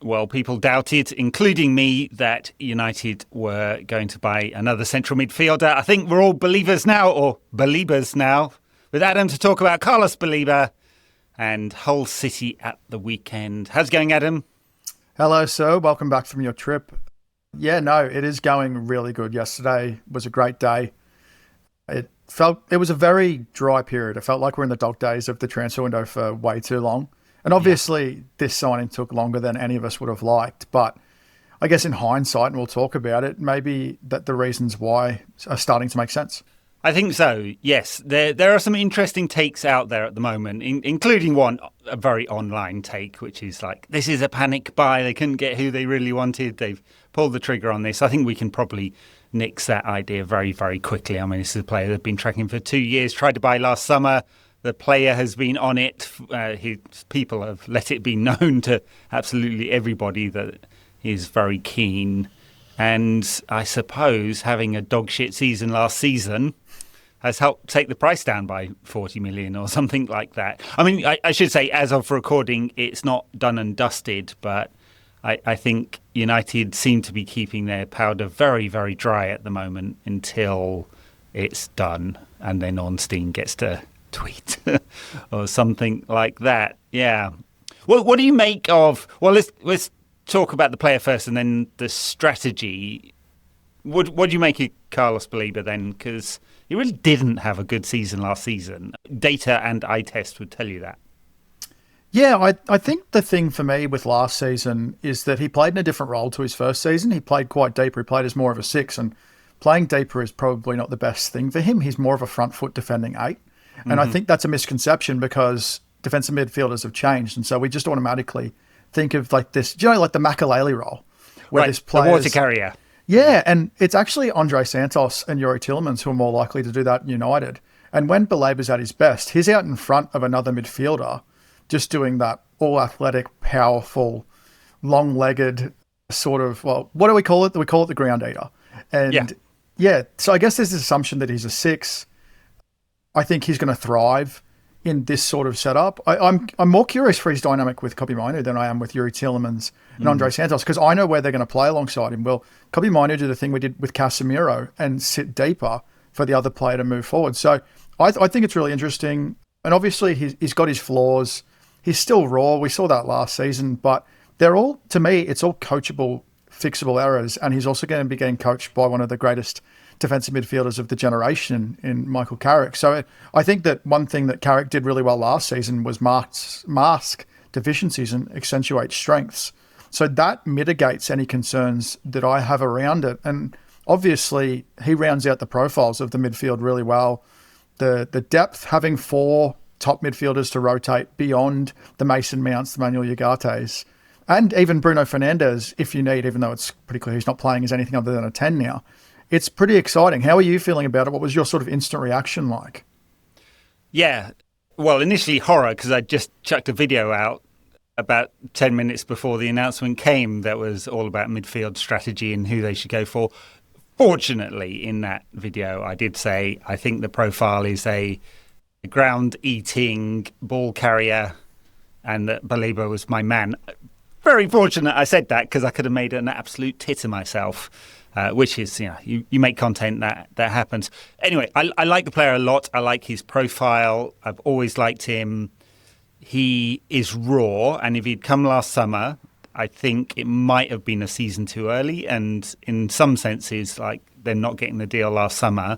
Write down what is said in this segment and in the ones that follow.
Well, people doubted, including me, that United were going to buy another central midfielder. I think we're all believers now, or believers now, with Adam to talk about Carlos Baleba and Hull City at the weekend. How's it going, Adam? Hello, sir. Welcome back from your trip. Yeah, no, it is going really good. Yesterday was a great day. It was a very dry period. It felt like we're in the dog days of the transfer window for way too long. And obviously, This signing took longer than any of us would have liked. But I guess in hindsight, and we'll talk about it, maybe that the reasons why are starting to make sense. I think so, yes. There are some interesting takes out there at the moment, including a very online take, which is like, this is a panic buy. They couldn't get who they really wanted. They've pulled the trigger on this. I think we can probably nix that idea very, very quickly. I mean, this is a player they've been tracking for 2 years, tried to buy last summer. The player has been on it. His people have let it be known to absolutely everybody that he's very keen. And I suppose having a dog shit season last season has helped take the price down by 40 million or something like that. I mean, I should say, as of recording, it's not done and dusted, but I think United seem to be keeping their powder very, very dry at the moment until it's done, and then Ornstein gets to tweet or something like that. Yeah. Well, what do you make of? Well, let's talk about the player first, and then the strategy. What do you make of Carlos Baleba then? Because he really didn't have a good season last season. Data and eye test would tell you that. Yeah, I think the thing for me with last season is that he played in a different role to his first season. He played quite deeper. He played as more of a 6, and playing deeper is probably not the best thing for him. He's more of a front foot defending 8. And I think that's a misconception because defensive midfielders have changed. And so we just automatically think of like this, like the Makalele role. Where this player, the water carrier. Yeah, and it's actually Andre Santos and Youri Tielemans who are more likely to do that in United. And when Baleba's at his best, he's out in front of another midfielder, just doing that all-athletic, powerful, long-legged sort of, well, what do we call it? We call it the ground eater. And so I guess there's this assumption that he's a 6. I think he's going to thrive in this sort of setup. I'm more curious for his dynamic with Kobbie Mainoo than I am with Youri Tielemans and Andre Santos, because I know where they're going to play alongside him. Well, Kobbie Mainoo did the thing we did with Casemiro and sit deeper for the other player to move forward. So I think it's really interesting. And obviously he's got his flaws. He's still raw. We saw that last season, but they're all, to me, it's all coachable, fixable errors. And he's also going to be getting coached by one of the greatest defensive midfielders of the generation in Michael Carrick. So I think that one thing that Carrick did really well last season was mask deficiencies and accentuate strengths. So that mitigates any concerns that I have around it. And obviously he rounds out the profiles of the midfield really well. The depth, having 4 top midfielders to rotate beyond the Mason Mounts, the Manuel Ugates, and even Bruno Fernandes, if you need, even though it's pretty clear he's not playing as anything other than a 10 now. It's pretty exciting. How are you feeling about it? What was your sort of instant reaction like? Yeah, well, initially horror, because I just chucked a video out about 10 minutes before the announcement came that was all about midfield strategy and who they should go for. Fortunately, in that video, I did say I think the profile is a ground-eating ball carrier and that Baleba was my man. Very fortunate I said that, because I could have made an absolute tit of myself. Which is, you make content that happens. Anyway, I like the player a lot. I like his profile. I've always liked him. He is raw, and if he'd come last summer, I think it might have been a season too early. And in some senses, like them not getting the deal last summer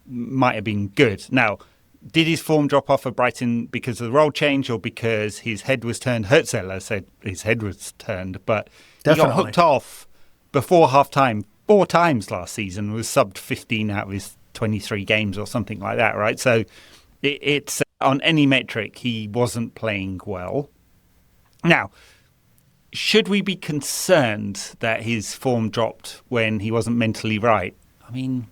might have been good. Now, did his form drop off at Brighton because of the role change or because his head was turned? Hertzler said his head was turned, but Definitely. He got hooked off before half-time 4 times last season, was subbed 15 out of his 23 games or something like that, right? So it's on any metric, he wasn't playing well. Now, should we be concerned that his form dropped when he wasn't mentally right? I mean,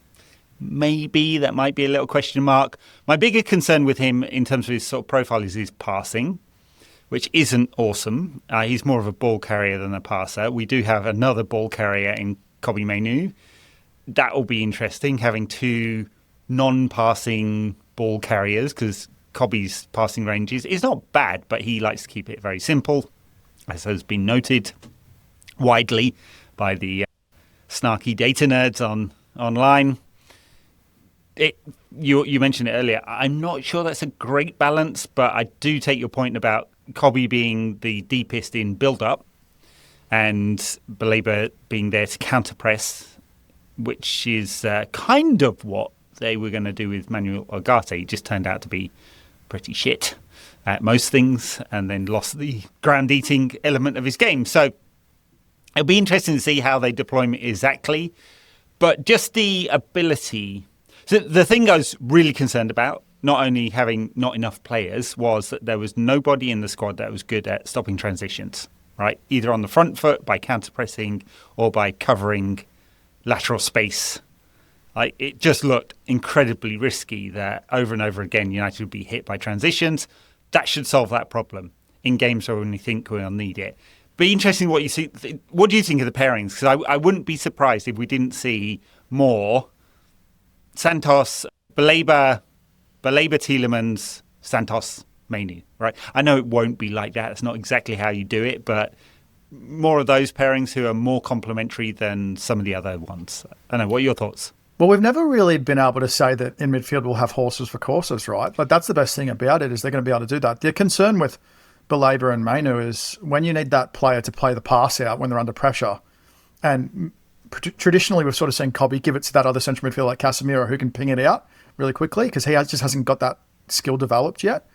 maybe that might be a little question mark. My bigger concern with him in terms of his sort of profile is his passing, which isn't awesome. He's more of a ball carrier than a passer. We do have another ball carrier in Kobbie Mainoo. That will be interesting, having 2 non-passing ball carriers, because Kobbie's passing range is not bad, but he likes to keep it very simple, as has been noted. widely by the snarky data nerds online. You mentioned it earlier. I'm not sure that's a great balance, but I do take your point about Kobe being the deepest in build-up and Baleba being there to counter-press, which is kind of what they were going to do with Manuel Ugarte. It just turned out to be pretty shit at most things and then lost the ground-eating element of his game. So it'll be interesting to see how they deploy him exactly. But just the ability... So the thing I was really concerned about, not only having not enough players, was that there was nobody in the squad that was good at stopping transitions, right? Either on the front foot by counter-pressing or by covering lateral space. It just looked incredibly risky that over and over again United would be hit by transitions. That should solve that problem in games where we think we'll need it. Be interesting what you see. What do you think of the pairings? Because I wouldn't be surprised if we didn't see more Santos, Baleba, Tielemans, Santos, Mainu, right? I know it won't be like that. It's not exactly how you do it, but more of those pairings who are more complementary than some of the other ones. I don't know. What are your thoughts? Well, we've never really been able to say that in midfield we'll have horses for courses, right? Like that's the best thing about it is they're going to be able to do that. The concern with Baleba and Mainu is when you need that player to play the pass out when they're under pressure, and traditionally we've sort of seen Kobe give it to that other central midfielder like Casemiro who can ping it out really quickly because he just hasn't got that skill developed yet.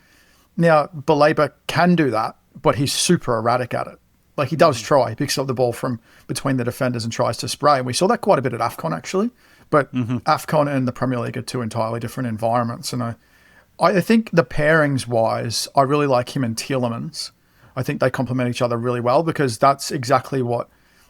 Now, Baleba can do that, but he's super erratic at it. Like he does try. He picks up the ball from between the defenders and tries to spray. And we saw that quite a bit at AFCON actually. But AFCON and the Premier League are two entirely different environments. And I think the pairings-wise, I really like him and Tielemans. I think they complement each other really well because that's exactly what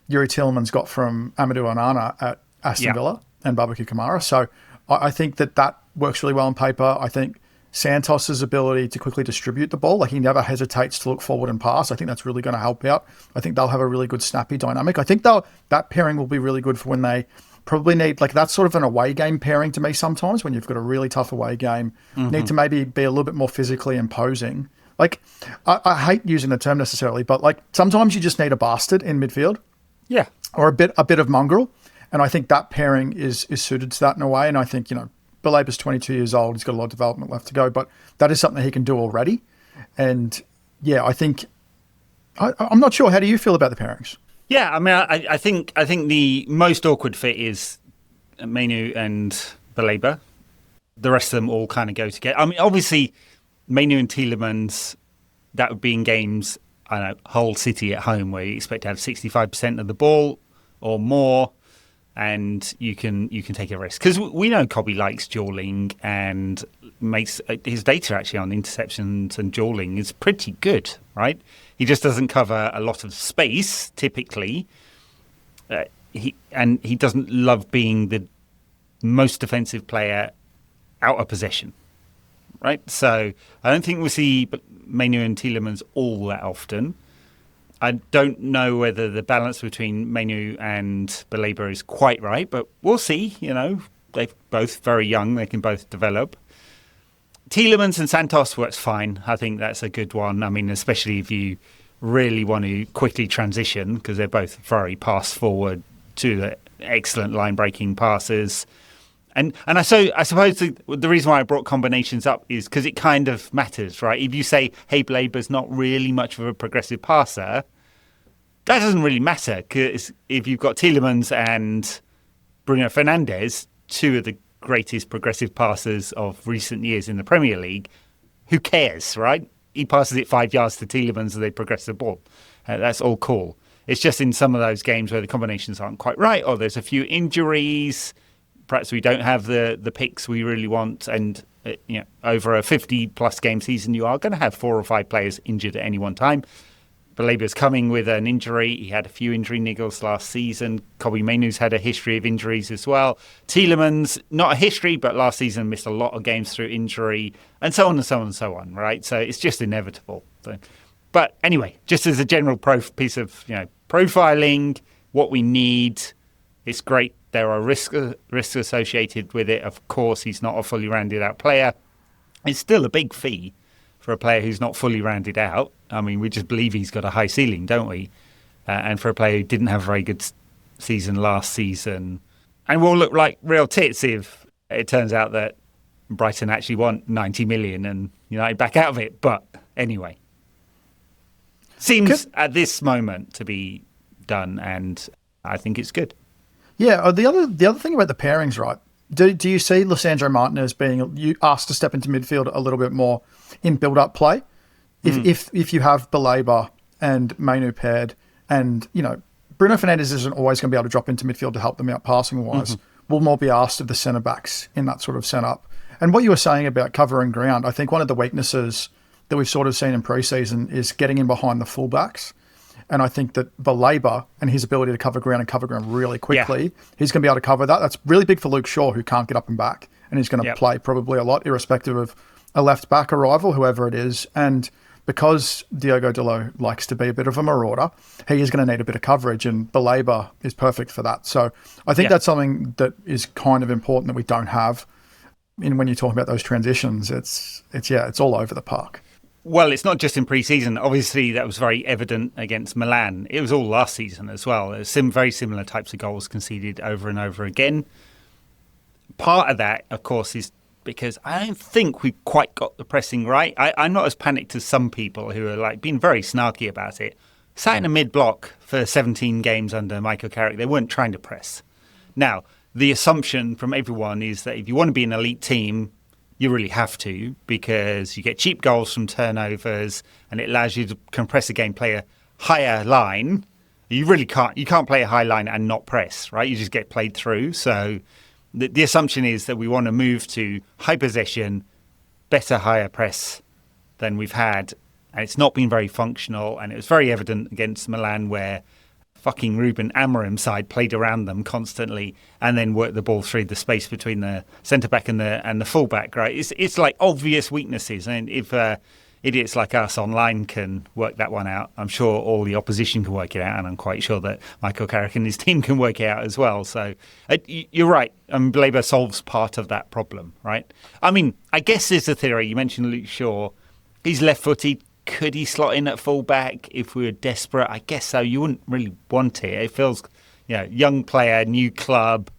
Yuri Tielemans got from Amadou Onana at Aston Villa and Babacar Kamara. So I think that works really well on paper. I think Santos's ability to quickly distribute the ball, like he never hesitates to look forward and pass. I think that's really going to help out. I think they'll have a really good snappy dynamic. I think that pairing will be really good for when they probably need, like that's sort of an away game pairing to me sometimes when you've got a really tough away game, need to maybe be a little bit more physically imposing. Like I hate using the term necessarily, but like sometimes you just need a bastard in midfield. Yeah. Or a bit of mongrel. And I think that pairing is suited to that in a way. And I think, Baleba's 22 years old. He's got a lot of development left to go, but that is something he can do already. And yeah, I think, I'm not sure. How do you feel about the pairings? Yeah, I mean, I think the most awkward fit is Mainu and Baleba. The rest of them all kind of go together. I mean, obviously, Mainu and Tielemans, that would be in games, I don't know, Hull City at home where you expect to have 65% of the ball or more, and you can take a risk. Because we know Kobe likes jawling and makes his data actually on interceptions and jawling is pretty good, right? He just doesn't cover a lot of space typically. He doesn't love being the most defensive player out of possession, right? So I don't think we'll see Mainu and Tielemans all that often. I don't know whether the balance between Mainu and Baleba is quite right, but we'll see. They're both very young. They can both develop. Tielemans and Santos works fine. I think that's a good one. I mean, especially if you really want to quickly transition, because they're both very pass forward to the excellent line breaking passes. And I suppose the reason why I brought combinations up is because it kind of matters, right? If you say, hey, Baleba's not really much of a progressive passer, that doesn't really matter, because if you've got Tielemans and Bruno Fernandes, two of the greatest progressive passers of recent years in the Premier League, who cares, right? He passes it 5 yards to Tielemans and they progress the ball. That's all cool. It's just in some of those games where the combinations aren't quite right, or there's a few injuries. Perhaps we don't have the picks we really want, and over a 50-plus game season, you are going to have 4 or 5 players injured at any one time. Baleba's coming with an injury. He had a few injury niggles last season. Kobe Mainoo's had a history of injuries as well. Tielemans, not a history, but last season missed a lot of games through injury, and so on and so on and so on, right? So it's just inevitable. But anyway, just as a general piece of profiling, what we need, it's great. There are risks associated with it. Of course, he's not a fully rounded out player. It's still a big fee for a player who's not fully rounded out. I mean, we just believe he's got a high ceiling, don't we? and for a player who didn't have a very good season last season, and will look like real tits if it turns out that Brighton actually want 90 million and United back out of it. But anyway, seems at this moment to be done, and I think it's good. Yeah, the other thing about the pairings, right? Do you see Lisandro Martinez being asked to step into midfield a little bit more in build-up play? If you have Baleba and Mainu paired, and Bruno Fernandes isn't always going to be able to drop into midfield to help them out passing-wise. Will more be asked of the centre-backs in that sort of setup. And what you were saying about covering ground, I think one of the weaknesses that we've sort of seen in pre-season is getting in behind the fullbacks. And I think that Baleba and his ability to cover ground really quickly, he's going to be able to cover that. That's really big for Luke Shaw, who can't get up and back. And he's going to play probably a lot, irrespective of a left-back arrival, whoever it is. And because Diogo Dalot likes to be a bit of a marauder, he is going to need a bit of coverage, and Baleba is perfect for that. So I think that's something that is kind of important that we don't have. When you're talking about those transitions, it's all over the park. Well, it's not just in pre-season. Obviously, that was very evident against Milan. It was all last season as well. There's very similar types of goals conceded over and over again. Part of that, of course, is because I don't think we've quite got the pressing right. I'm not as panicked as some people who are being very snarky about it. Sat in a mid-block for 17 games under Michael Carrick. They weren't trying to press. Now, the assumption from everyone is that if you want to be an elite team, you really have to, because you get cheap goals from turnovers and it allows you to compress a game, play a higher line. You can't play a high line and not press, right? You just get played through. So the assumption is that we want to move to high possession, better higher press than we've had. And it's not been very functional. And it was very evident against Milan, where fucking Ruben Amorim's side played around them constantly and then worked the ball through the space between the centre-back and the full-back, right? It's like obvious weaknesses. And if idiots like us online can work that one out, I'm sure all the opposition can work it out, and I'm quite sure that Michael Carrick and his team can work it out as well. So you're right. Baleba solves part of that problem, right? I mean, I guess there's a theory. You mentioned Luke Shaw. He's left-footed. Could he slot in at fullback if we were desperate? I guess so. You wouldn't really want it. It feels, young player, new club,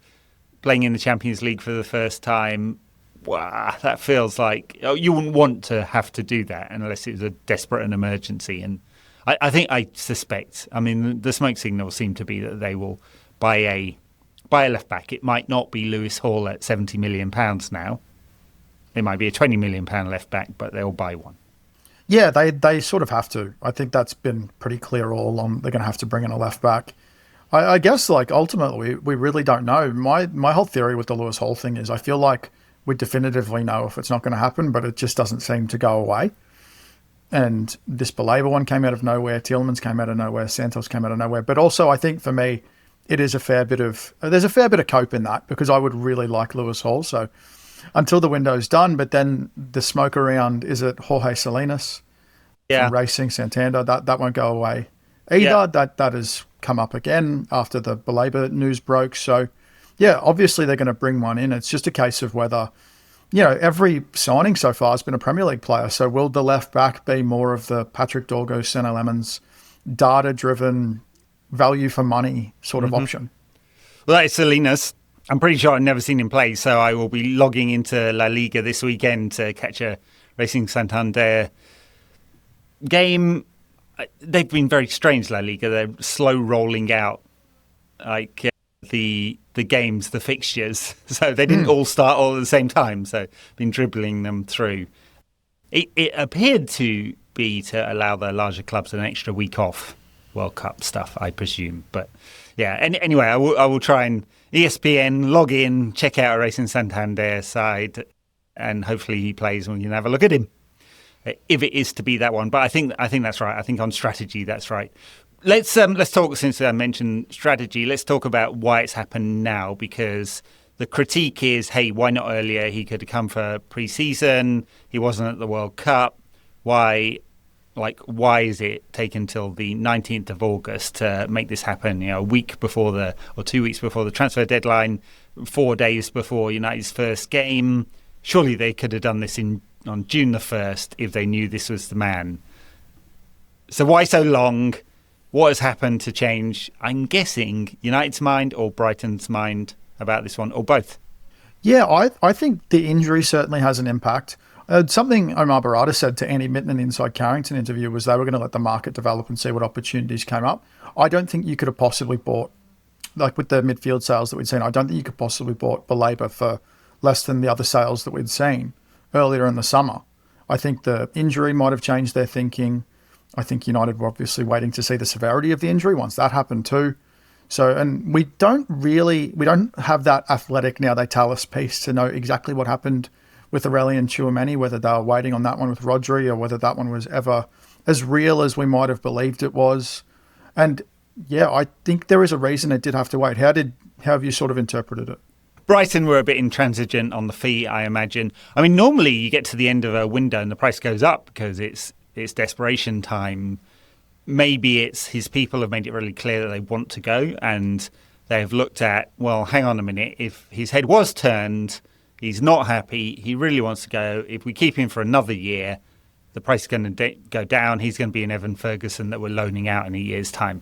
playing in the Champions League for the first time. Wow, that feels like you wouldn't want to have to do that unless it was a desperate and emergency. And I suspect, the smoke signals seem to be that they will buy a left back. It might not be Lewis Hall at £70 million now. It might be a £20 million left back, but they'll buy one. Yeah, they sort of have to. I think that's been pretty clear all along. They're going to have to bring in a left back. I guess ultimately we really don't know. My whole theory with the Lewis Hall thing is I feel like we definitively know if it's not going to happen, but it just doesn't seem to go away. And this Baleba one came out of nowhere. Tielemans came out of nowhere. Santos came out of nowhere. But also I think for me, there's a fair bit of cope in that, because I would really like Lewis Hall. So until the window's done, but then the smoke around, is it Jorge Salinas from Racing Santander? That won't go away either. That has come up again after the Baleba news broke. So yeah, obviously they're going to bring one in. It's just a case of whether, every signing so far has been a Premier League player. So will the left back be more of the Patrick Dorgo, Tielemans, data-driven, value for money sort of option? Well, that is Salinas. I'm pretty sure I've never seen him play, so I will be logging into La Liga this weekend to catch a Racing Santander game. They've been very strange, La Liga. They're slow rolling out the games, the fixtures. So they didn't all start all at the same time, so been dribbling them through. It appeared to be to allow the larger clubs an extra week off World Cup stuff, I presume. But yeah, anyway, I will try and ESPN, log in, check out a Racing Santander side, and hopefully he plays and we can have a look at him, if it is to be that one. But I think that's right. I think on strategy, that's right. Let's talk, since I mentioned strategy, let's talk about why it's happened now, because the critique is, hey, why not earlier? He could have come for pre-season. He wasn't at the World Cup. Why is it taken till the 19th of August to make this happen? A week before 2 weeks before the transfer deadline, 4 days before United's first game. Surely they could have done this on June the 1st if they knew this was the man. So why so long? what has happened to change, I'm guessing, United's mind or Brighton's mind about this one, or both? Yeah, I think the injury certainly has an impact. Something Omar Barada said to Andy Mitten in the Inside Carrington interview was they were going to let the market develop and see what opportunities came up. I don't think you could have possibly bought, like with the midfield sales that we'd seen, I don't think you could possibly bought Baleba for less than the other sales that we'd seen earlier in the summer. I think the injury might have changed their thinking. I think United were obviously waiting to see the severity of the injury once that happened too. So, and we don't have that athletic now they tell us piece to know exactly what happened with Aurelien Tchouameni, whether they were waiting on that one with Rodri or whether that one was ever as real as we might have believed it was. And yeah, I think there is a reason it did have to wait. How have you sort of interpreted it? Brighton were a bit intransigent on the fee, I imagine. I mean, normally you get to the end of a window and the price goes up because it's desperation time. Maybe it's his people have made it really clear that they want to go, and they've looked at, well, hang on a minute, if his head was turned, he's not happy, he really wants to go. If we keep him for another year, the price is going to go down. He's going to be an Evan Ferguson that we're loaning out in a year's time.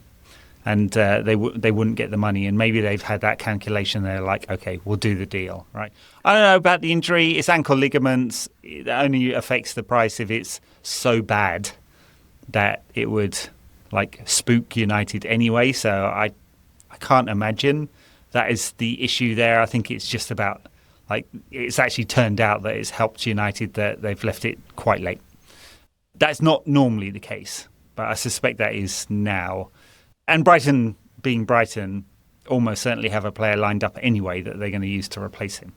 And they wouldn't get the money. And maybe they've had that calculation. They're like, okay, we'll do the deal, right? I don't know about the injury. It's ankle ligaments. It only affects the price if it's so bad that it would like spook United anyway. So I can't imagine that is the issue there. I think it's just about like it's actually turned out that it's helped United that they've left it quite late. That's not normally the case, but I suspect that is now. And Brighton, being Brighton, almost certainly have a player lined up anyway that they're going to use to replace him.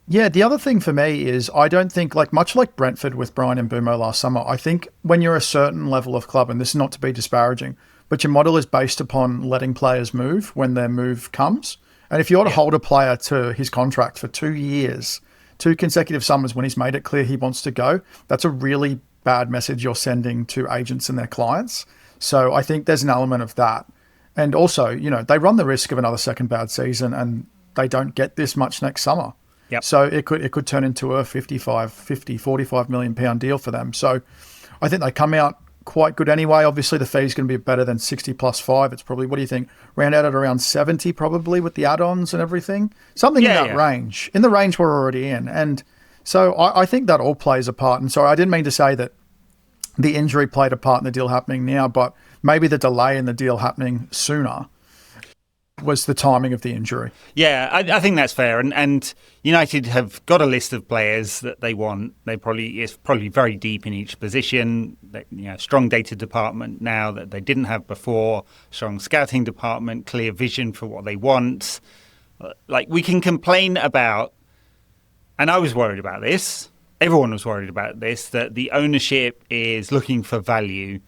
Yeah, the other thing for me is I don't think, like much like Brentford with Brian and Mbumo last summer, I think when you're a certain level of club, and this is not to be disparaging, but your model is based upon letting players move when their move comes. And if you ought to hold a player to his contract for 2 years, 2 consecutive summers when he's made it clear he wants to go, that's a really bad message you're sending to agents and their clients. So I think there's an element of that. And also, they run the risk of another second bad season and they don't get this much next summer. Yep. So it could turn into a 45 million pound deal for them. So I think they come out quite good anyway. Obviously, the fee's going to be better than 60 plus 5. It's probably, what do you think? Round out at around 70 probably with the add-ons and everything. Something in that range. In the range we're already in. And so I think that all plays a part. And sorry, I didn't mean to say that the injury played a part in the deal happening now, but maybe the delay in the deal happening sooner was the timing of the injury. Yeah, I think that's fair. And United have got a list of players that they want. It's probably very deep in each position. Strong data department now that they didn't have before. Strong scouting department, clear vision for what they want. Like we can complain about, and I was worried about this. Everyone was worried about this, that the ownership is looking for value.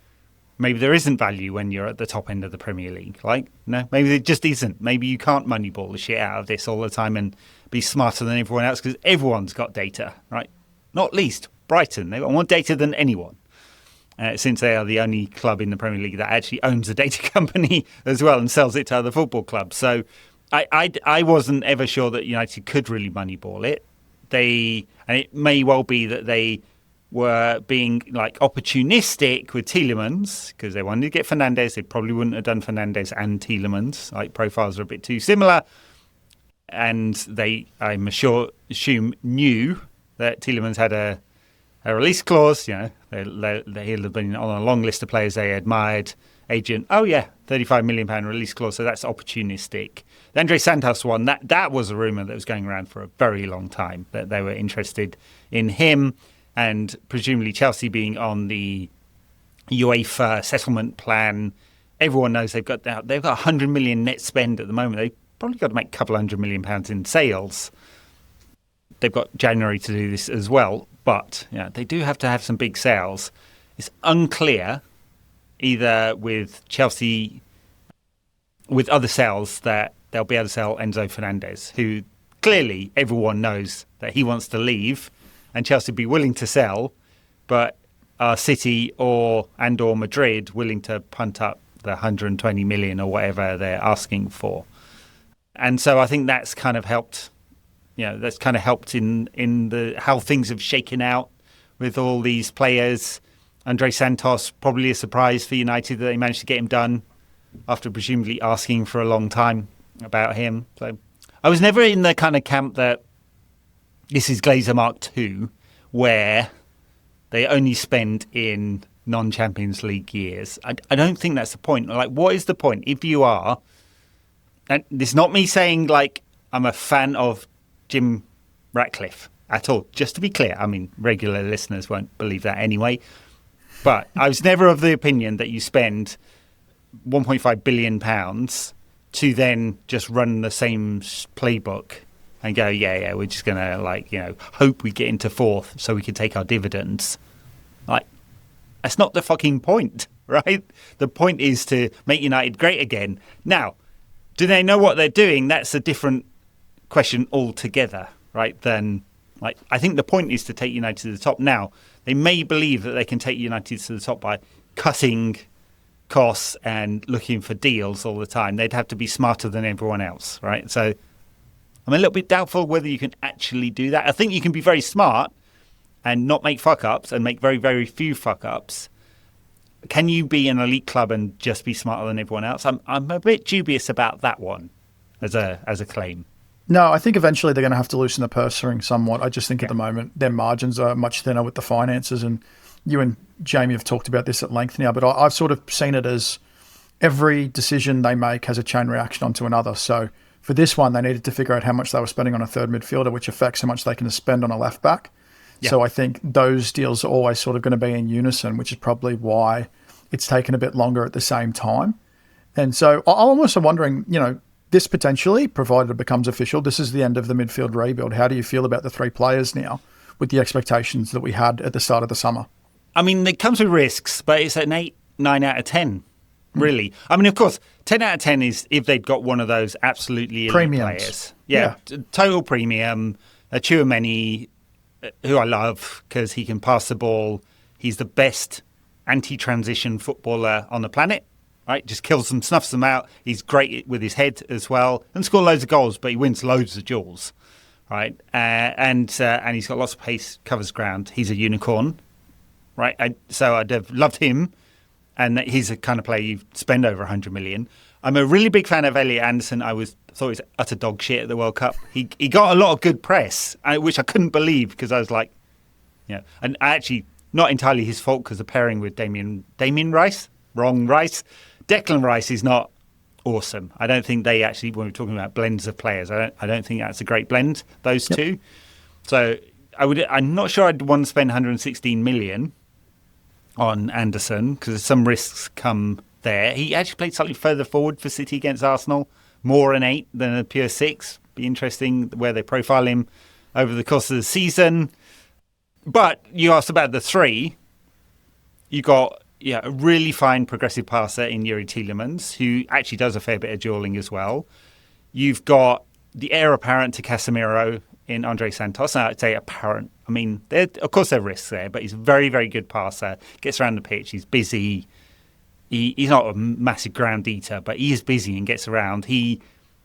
Maybe there isn't value when you're at the top end of the Premier League. No, maybe there just isn't. Maybe you can't moneyball the shit out of this all the time and be smarter than everyone else because everyone's got data, right? Not least Brighton. They've got more data than anyone since they are the only club in the Premier League that actually owns a data company as well and sells it to other football clubs. So I wasn't ever sure that United could really moneyball it. And it may well be that they were being opportunistic with Tielemans because they wanted to get Fernandes. They probably wouldn't have done Fernandes and Tielemans. Profiles are a bit too similar. And they, I'm sure, knew that Tielemans had a release clause. He'll have been on a long list of players they admired. Agent, £35 million release clause, so that's opportunistic. The Andre Santos one, that was a rumour that was going around for a very long time, that they were interested in him, and presumably Chelsea being on the UEFA settlement plan. Everyone knows they've got 100 million net spend at the moment. They've probably got to make a couple £100 million in sales. They've got January to do this as well, but they do have to have some big sales. It's unclear either with Chelsea, with other sales, that they'll be able to sell Enzo Fernandez, who clearly everyone knows that he wants to leave, and Chelsea be willing to sell, but are City or Madrid willing to punt up the 120 million or whatever they're asking for. And so I think that's kind of helped. That's kind of helped in the how things have shaken out with all these players. Andre Santos, probably a surprise for United that they managed to get him done after presumably asking for a long time about him. So I was never in the kind of camp that this is Glazer Mark II, where they only spend in non-Champions League years. I don't think that's the point. Like, what is the point? If you are, and this is not me saying, like, I'm a fan of Jim Ratcliffe at all. Just to be clear, I mean, regular listeners won't believe that anyway. But I was never of the opinion that you spend £1.5 billion to then just run the same playbook and go, yeah, we're just going to, hope we get into fourth so we can take our dividends. Like, that's not the fucking point, right? The point is to make United great again. Now, do they know what they're doing? That's a different question altogether, right? I think the point is to take United to the top. Now, they may believe that they can take United to the top by cutting costs and looking for deals all the time. They'd have to be smarter than everyone else, right? So I'm a little bit doubtful whether you can actually do that. I think you can be very smart and not make fuck-ups and make very, very few fuck-ups. Can you be an elite club and just be smarter than everyone else? I'm a bit dubious about that one as a claim. No, I think eventually they're going to have to loosen the purse string somewhat. I just think at the moment their margins are much thinner with the finances, and you and Jamie have talked about this at length now, but I've sort of seen it as every decision they make has a chain reaction onto another. So for this one, they needed to figure out how much they were spending on a third midfielder, which affects how much they can spend on a left back. Yeah. So I think those deals are always sort of going to be in unison, which is probably why it's taken a bit longer at the same time. And so I'm almost wondering, this potentially, provided it becomes official, this is the end of the midfield rebuild. How do you feel about the three players now with the expectations that we had at the start of the summer? I mean, it comes with risks, but it's an 8, 9 out of 10, really. I mean, of course, 10 out of 10 is if they'd got one of those absolutely elite players. Yeah, total premium. Tielemans, who I love because he can pass the ball. He's the best anti-transition footballer on the planet. Right, just kills them, snuffs them out. He's great with his head as well. Doesn't score loads of goals, but he wins loads of duels. Right, and he's got lots of pace, covers ground. He's a unicorn. Right, so I'd have loved him, and he's the kind of player you spend over 100 million. I'm a really big fan of Elliot Anderson. Thought he was utter dog shit at the World Cup. He got a lot of good press, which I couldn't believe because I was like, and actually not entirely his fault because the pairing with Damien Rice, wrong Rice. Declan Rice is not awesome. I don't think they actually, when we're talking about blends of players, I don't think that's a great blend, those two. So I'm not sure I'd want to spend 116 million on Anderson because some risks come there. He actually played slightly further forward for City against Arsenal, more an 8 than a pure 6. Be interesting where they profile him over the course of the season. But you asked about the three. You got a really fine progressive passer in Yuri Tielemans, who actually does a fair bit of duelling as well. You've got the heir apparent to Casemiro in Andre Santos. And I'd say apparent. I mean, of course there are risks there, but he's a very, very good passer. Gets around the pitch. He's busy. He's not a massive ground eater, but he is busy and gets around. He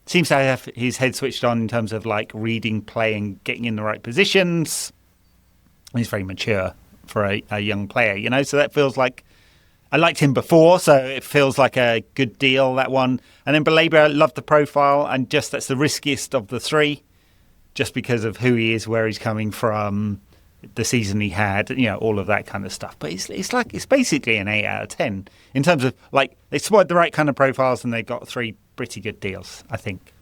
seems to have his head switched on in terms of like reading, playing, getting in the right positions. He's very mature for a young player, so that feels like I liked him before, so it feels like a good deal, that one. And then Baleba, loved the profile, and just that's the riskiest of the three, just because of who he is, where he's coming from, the season he had, all of that kind of stuff. But it's basically an 8 out of 10 in terms of like they spotted the right kind of profiles and they got three pretty good deals, I think.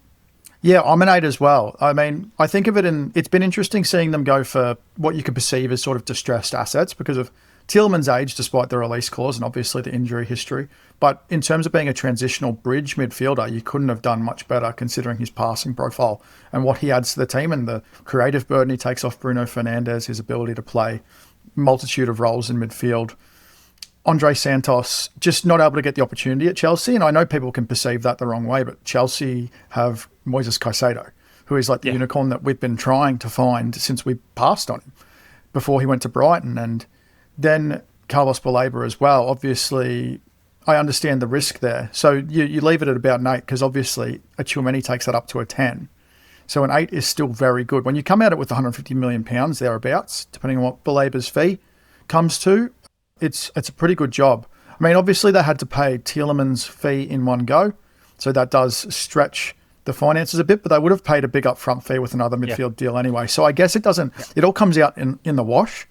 Yeah, I'm an 8 as well. I mean, I think of it it's been interesting seeing them go for what you could perceive as sort of distressed assets because of Tielemans' age, despite the release clause and obviously the injury history. But in terms of being a transitional bridge midfielder, you couldn't have done much better considering his passing profile and what he adds to the team and the creative burden he takes off Bruno Fernandes, his ability to play multitude of roles in midfield. Andre Santos just not able to get the opportunity at Chelsea. And I know people can perceive that the wrong way, but Chelsea have Moises Caicedo, who is like the unicorn that we've been trying to find since we passed on him before he went to Brighton. And then Carlos Baleba as well. Obviously, I understand the risk there. So you leave it at about an 8 because obviously a Tielemans takes that up to a 10. So an 8 is still very good. When you come at it with £150 million thereabouts, depending on what Baleba's fee comes to, it's a pretty good job. I mean, obviously they had to pay Tielemans' fee in one go, so that does stretch the finances a bit, but they would have paid a big upfront fee with another midfield deal anyway. So I guess it doesn't, it all comes out in the wash.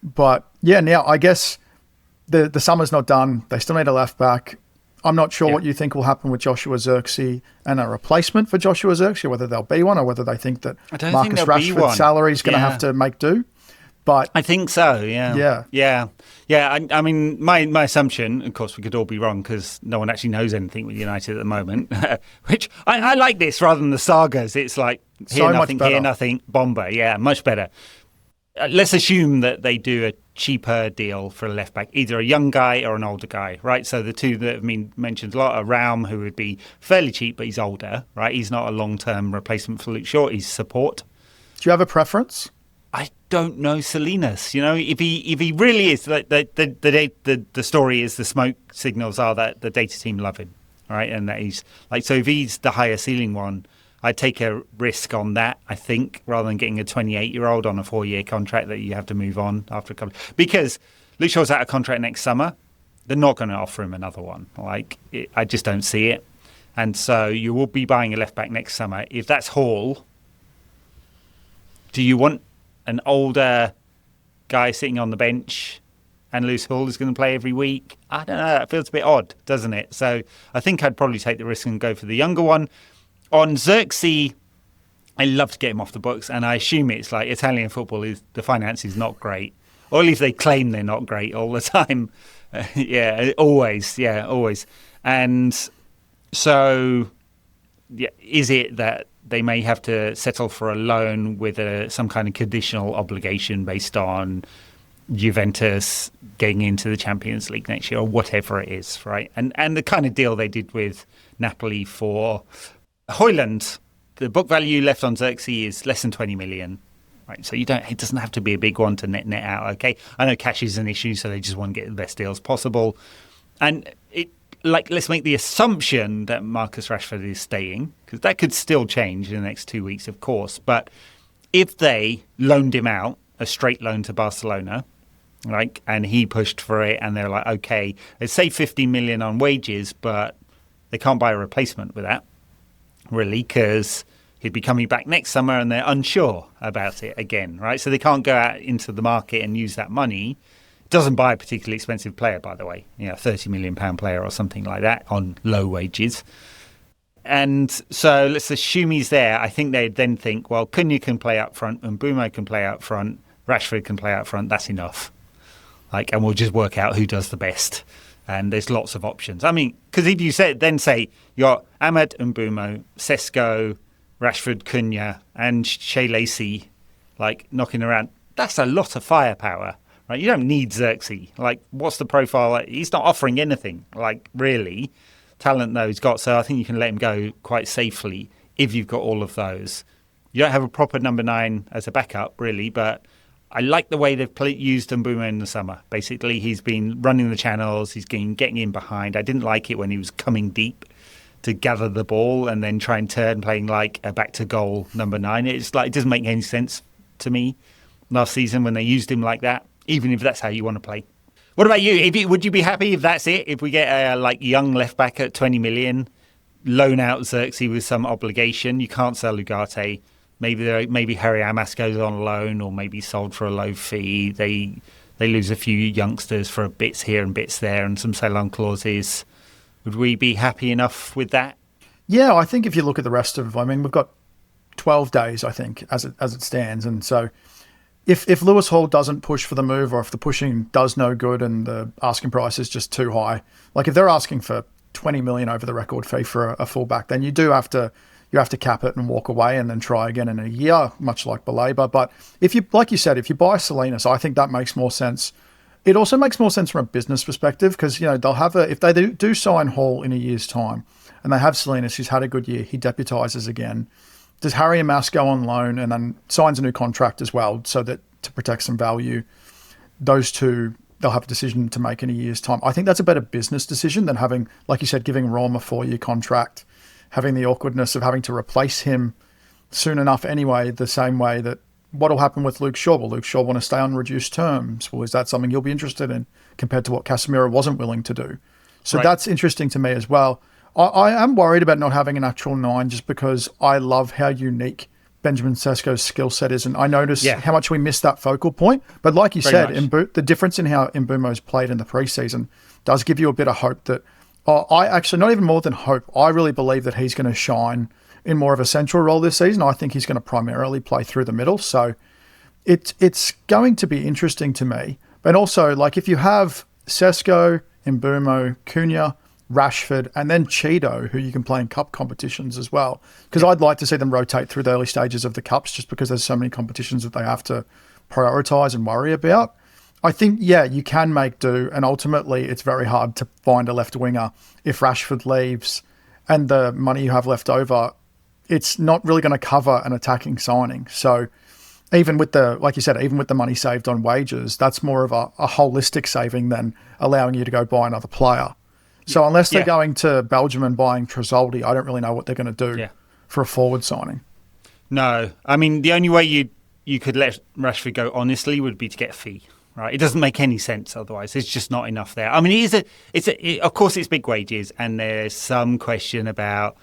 But yeah, now I guess the summer's not done. They still need a left back. I'm not sure what you think will happen with Joshua Zirkzee and a replacement for Joshua Zirkzee, whether there'll be one or whether they think that Marcus Rashford's salary is going to have to make do. But I think so, yeah. I mean, my assumption, of course, we could all be wrong because no one actually knows anything with United at the moment, which I like this rather than the sagas. It's like here nothing, bomber. Yeah, much better. Let's assume that they do a cheaper deal for a left back, either a young guy or an older guy, right? So the two that have been mentioned a lot are Raum, who would be fairly cheap, but he's older, right? He's not a long-term replacement for Luke Shaw. He's support. Do you have a preference? I don't know Salinas. You know, if he really is, the story is the smoke signals are that the data team love him, right? And that he's like, so if he's the higher ceiling one, I'd take a risk on that, I think, rather than getting a 28-year-old on a 4-year contract that you have to move on after a couple. Because Luke Shaw's out of contract next summer, they're not going to offer him another one. I just don't see it. And so you will be buying a left back next summer. If that's Hall, do you want an older guy sitting on the bench and Lewis Hall is going to play every week? I don't know. That feels a bit odd, doesn't it? So I think I'd probably take the risk and go for the younger one. On Zirkzee, I love to get him off the books, and I assume it's like Italian football is the finance is not great, or at least they claim they're not great all the time. Always. And so, is it that they may have to settle for a loan with some kind of conditional obligation based on Juventus getting into the Champions League next year, or whatever it is, right? And the kind of deal they did with Napoli for Højlund, the book value left on Zirkzee is less than 20 million. Right, so it doesn't have to be a big one to net out. Okay, I know cash is an issue, so they just want to get the best deals possible. And let's make the assumption that Marcus Rashford is staying, because that could still change in the next 2 weeks, of course. But if they loaned him out, a straight loan to Barcelona, right, and he pushed for it, and they're like, okay, they save 50 million on wages, but they can't buy a replacement with that, really, because he'd be coming back next summer and they're unsure about it again, right? So they can't go out into the market and use that money. It doesn't buy a particularly expensive player, by the way, £30 million player or something like that on low wages. And so let's assume he's there. I think they'd then think, well, Cunha can play up front and Mbeumo can play up front, Rashford can play up front, that's enough. And we'll just work out who does the best. And there's lots of options. I mean, because if you say you're Ahmed Mbeumo, Sesko, Rashford, Cunha, and Shea Lacey, knocking around, that's a lot of firepower, right? You don't need Zirkzee. What's the profile? He's not offering anything, really. Talent, though, he's got. So I think you can let him go quite safely if you've got all of those. You don't have a proper number 9 as a backup, really, but I like the way they've used Mbeumo in the summer. Basically, he's been running the channels. He's getting in behind. I didn't like it when he was coming deep to gather the ball and then try and turn, playing like a back-to-goal number 9. It's it doesn't make any sense to me last season when they used him like that, even if that's how you want to play. What about you? Would you be happy if that's it? If we get a young left-back at 20 million, loan out Zirkzee with some obligation, you can't sell Ugarte. Maybe Harry Amas goes on loan, or maybe sold for a low fee. They lose a few youngsters for bits here and bits there, and some sell-on clauses. Would we be happy enough with that? Yeah, I think if you look at the rest of, we've got 12 days, I think, as it stands, and so if Lewis Hall doesn't push for the move, or if the pushing does no good and the asking price is just too high, if they're asking for 20 million over the record fee for a fullback, then you do have to. You have to cap it and walk away and then try again in a year, much like Baleba. But if you, like you said, if you buy Salinas, I think that makes more sense. It also makes more sense from a business perspective because, they'll have if they do sign Hall in a year's time and they have Salinas, who's had a good year, he deputises again. Does Harry Amas go on loan and then signs a new contract as well so that to protect some value? Those two, they'll have a decision to make in a year's time. I think that's a better business decision than having, like you said, giving Raum a 4-year contract, having the awkwardness of having to replace him soon enough anyway, the same way that What'll happen with Luke Shaw? Will Luke Shaw want to stay on reduced terms? Well, is that something you'll be interested in compared to what Casemiro wasn't willing to do? So that's interesting to me as well. I am worried about not having an actual 9 just because I love how unique Benjamin Sesko's skill set is. And I notice how much we missed that focal point. But like you said, the difference in how Mbumo's played in the preseason does give you a bit of hope that, I actually, not even more than hope, I really believe that he's going to shine in more of a central role this season. I think he's going to primarily play through the middle. So it's going to be interesting to me. But also, like, if you have Sesko, Mbumo, Cunha, Rashford, and then Cheeto, who you can play in cup competitions as well. Because I'd like to see them rotate through the early stages of the cups just because there's so many competitions that they have to prioritise and worry about. I think, you can make do, and ultimately it's very hard to find a left winger if Rashford leaves and the money you have left over, it's not really going to cover an attacking signing. So even with like you said, even with the money saved on wages, that's more of a holistic saving than allowing you to go buy another player. So unless they're going to Belgium and buying Tresoldi, I don't really know what they're going to do for a forward signing. No. I mean, the only way you could let Rashford go, honestly, would be to get a fee, right? It doesn't make any sense otherwise. There's just not enough there. I mean, of course, it's big wages, and there's some question about,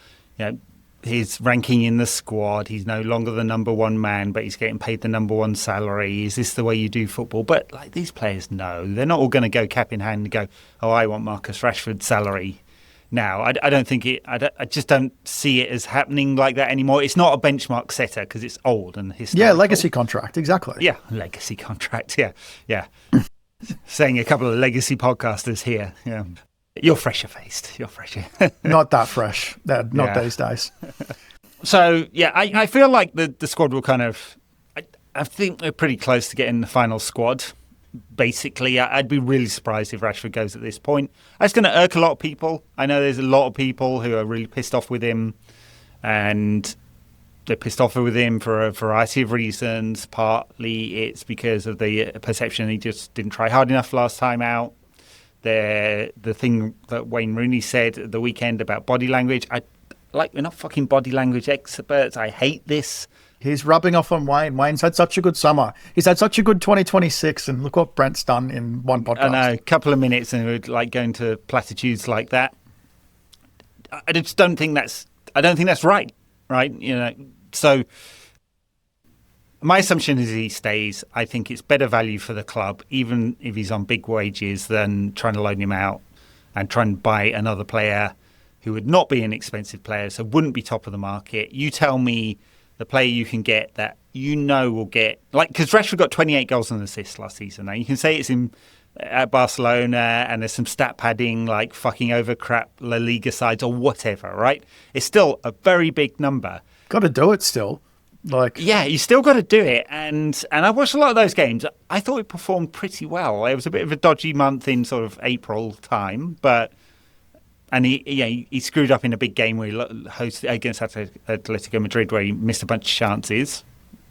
his ranking in the squad. He's no longer the number one man, but he's getting paid the number one salary. Is this the way you do football? But like, these players know. They're not all going to go cap in hand and go, oh, I want Marcus Rashford's salary now. I don't think it. I just don't see it as happening like that anymore. It's not a benchmark setter because it's old and historical. Yeah, legacy contract, exactly. Yeah, legacy contract. Yeah. Saying a couple of legacy podcasters here. Yeah. You're fresher faced. You're fresher. Not that fresh. Not these days. So, I feel like the squad will kind of... I think we're pretty close to getting the final squad. Basically, I'd be really surprised if Rashford goes at this point. That's going to irk a lot of people. I know there's a lot of people who are really pissed off with him. And they're pissed off with him for a variety of reasons. Partly it's because of the perception he just didn't try hard enough last time out. The thing that Wayne Rooney said at the weekend about body language, we're not fucking body language experts. I hate this. He's rubbing off on Wayne. Wayne's had such a good summer. He's had such a good 2026, and look what Brent's done in one podcast. I know, a couple of minutes and we'd like going to platitudes like that. I just don't think that's right? So my assumption is he stays. I think it's better value for the club, even if he's on big wages, than trying to loan him out and try and buy another player who would not be an expensive player, so wouldn't be top of the market. You tell me the player you can get that will get... because Rashford got 28 goals and assists last season. Now, you can say it's at Barcelona and there's some stat padding, like fucking over crap La Liga sides or whatever, right? It's still a very big number. Got to do it still. You still got to do it, and I watched a lot of those games. I thought it performed pretty well. It was a bit of a dodgy month in sort of April time, and he screwed up in a big game where he hosted against Atletico Madrid, where he missed a bunch of chances.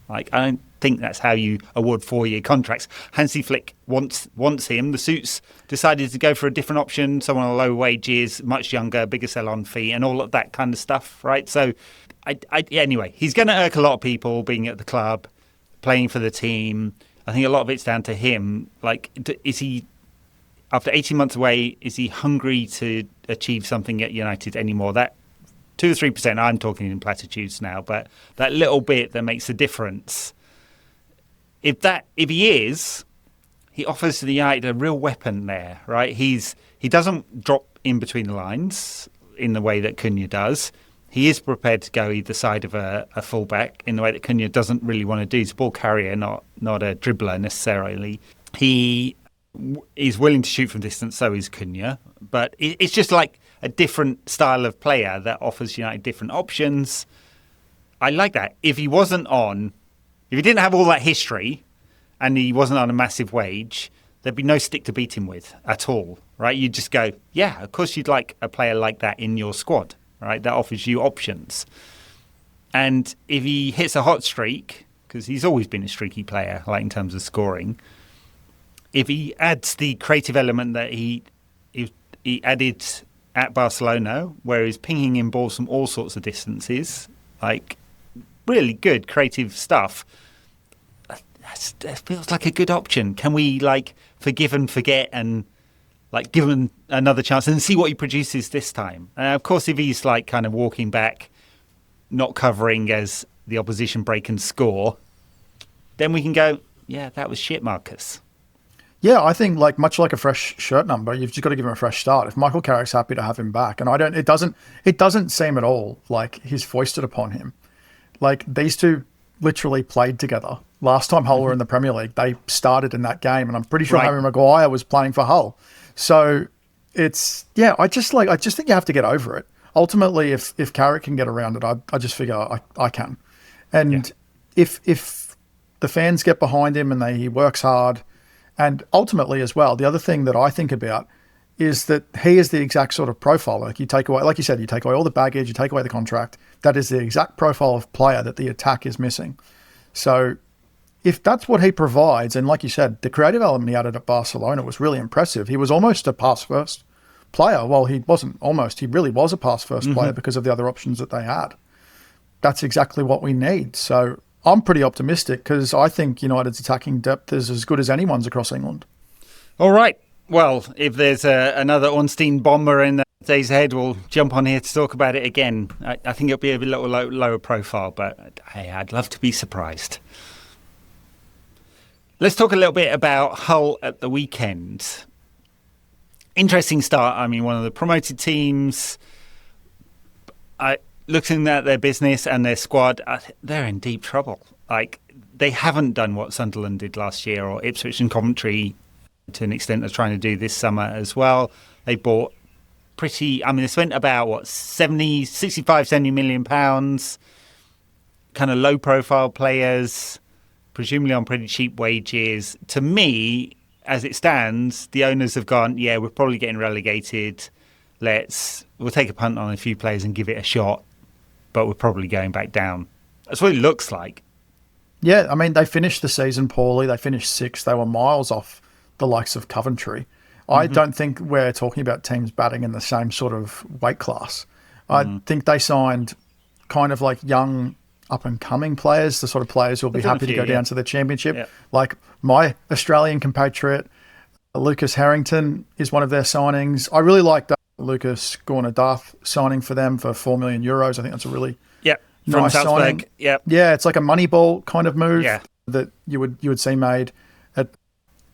I don't think that's how you award 4-year contracts. Hansi Flick wants him. The Suits decided to go for a different option, someone on low wages, much younger, bigger sell-on fee, and all of that kind of stuff, right? So. Anyway, he's going to irk a lot of people being at the club, playing for the team. I think a lot of it's down to him. Is he, after 18 months away, is he hungry to achieve something at United anymore? That 2 or 3%, I'm talking in platitudes now, but that little bit that makes a difference. If he is, he offers the United a real weapon there, right? He doesn't drop in between the lines in the way that Cunha does. He is prepared to go either side of a fullback in the way that Cunha doesn't really want to do. He's a ball carrier, not a dribbler necessarily. He is willing to shoot from distance, so is Cunha. But it's just like a different style of player that offers United different options. I like that. If he didn't have all that history and he wasn't on a massive wage, there'd be no stick to beat him with at all, right? You'd just go, yeah, of course you'd like a player like that in your squad. Right, that offers you options. And if he hits a hot streak, because he's always been a streaky player, in terms of scoring, if he adds the creative element that he added at Barcelona, where he's pinging in balls from all sorts of distances, really good creative stuff, that feels like a good option. Can we like forgive and forget and like give him another chance and see what he produces this time? And of course, if he's like kind of walking back, not covering as the opposition break and score, then we can go, yeah, that was shit, Marcus. Yeah, I think like much like a fresh shirt number, you've just got to give him a fresh start. If Michael Carrick's happy to have him back, and it doesn't seem at all like he's foisted upon him. Like these two literally played together. Last time Hull were in the Premier League, they started in that game, and I'm pretty sure Harry Maguire was playing for Hull. So it's, I just think you have to get over it. Ultimately, if Carrick can get around it, I just figure I can. And if the fans get behind him and he works hard, and ultimately as well, the other thing that I think about is that he is the exact sort of profile. Like you take away, like you said, you take away all the baggage, you take away the contract. That is the exact profile of player that the attack is missing. So if that's what he provides, and like you said, the creative element he added at Barcelona was really impressive. He was almost a pass-first player. Well, he wasn't almost. He really was a pass-first player because of the other options that they had. That's exactly what we need. So I'm pretty optimistic because I think United's attacking depth is as good as anyone's across England. All right. Well, if there's another Ornstein bomber in the days ahead, we'll jump on here to talk about it again. I think it'll be a little lower profile, but hey, I'd love to be surprised. Let's talk a little bit about Hull at the weekend. Interesting start. I mean, one of the promoted teams. Looking at their business and their squad, they're in deep trouble. Like, they haven't done what Sunderland did last year, or Ipswich and Coventry to an extent are trying to do this summer as well. They bought they spent about 65, 70 million pounds, kind of low profile players, presumably on pretty cheap wages. To me, as it stands, the owners have gone, yeah, we're probably getting relegated. We'll take a punt on a few players and give it a shot, but we're probably going back down. That's what it looks like. Yeah, I mean, they finished the season poorly. They finished sixth. They were miles off the likes of Coventry. I don't think we're talking about teams batting in the same sort of weight class. I think they signed kind of like young, up-and-coming players, the sort of players who'll be happy to go down to the championship. Like my Australian compatriot, Lucas Harrington, is one of their signings. I really like that Lucas Gorner-Darth signing for them for €4 million. I think that's a really nice signing. Yeah, it's like a Moneyball kind of move that you would see made at,